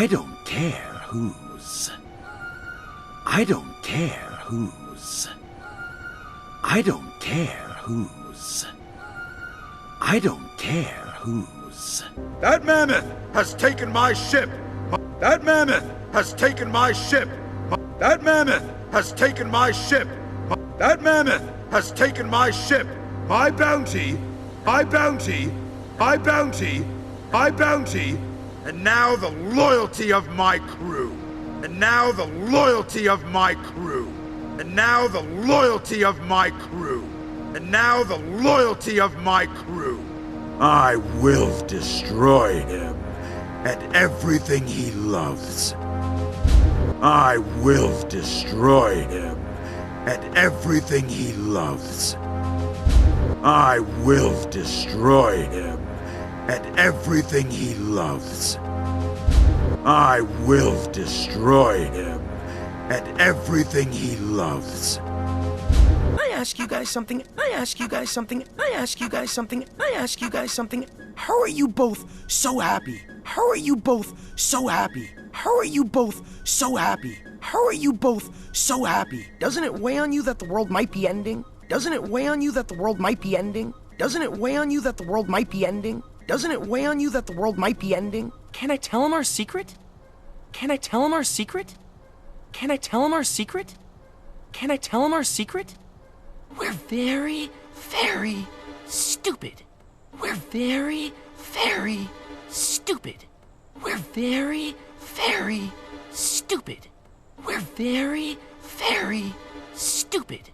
I don't care whose. I don't care whose. I don't care whose. I don't care whose. That mammoth has taken my ship. That mammoth has taken my ship. That mammoth has taken my ship. That mammoth has taken my ship. My bounty, my bounty, my bounty, my bounty, and now the loyalty of my crew. And now the loyalty of my crew. And now the loyalty of my crew. And now the loyalty of my crew. I will destroy him and everything he loves. I will destroy him and everything he loves. I will destroy him and everything he loves. I will destroy him and everything he loves. I ask you guys something. I ask you guys something. I ask you guys something. I ask you guys something. How are you both so happy? How are you both so happy? How are you both so happy? How are you both so happy? Doesn't it weigh on you that the world might be ending? Doesn't it weigh on you that the world might be ending? Doesn't it weigh on you that the world might be ending? Doesn't it weigh on you that the world might be ending? Can I tell him our secret? Can I tell him our secret? Can I tell him our secret? Can I tell him our secret? We're very, very stupid. We're very, very stupid. We're very, very stupid. We're very, very stupid.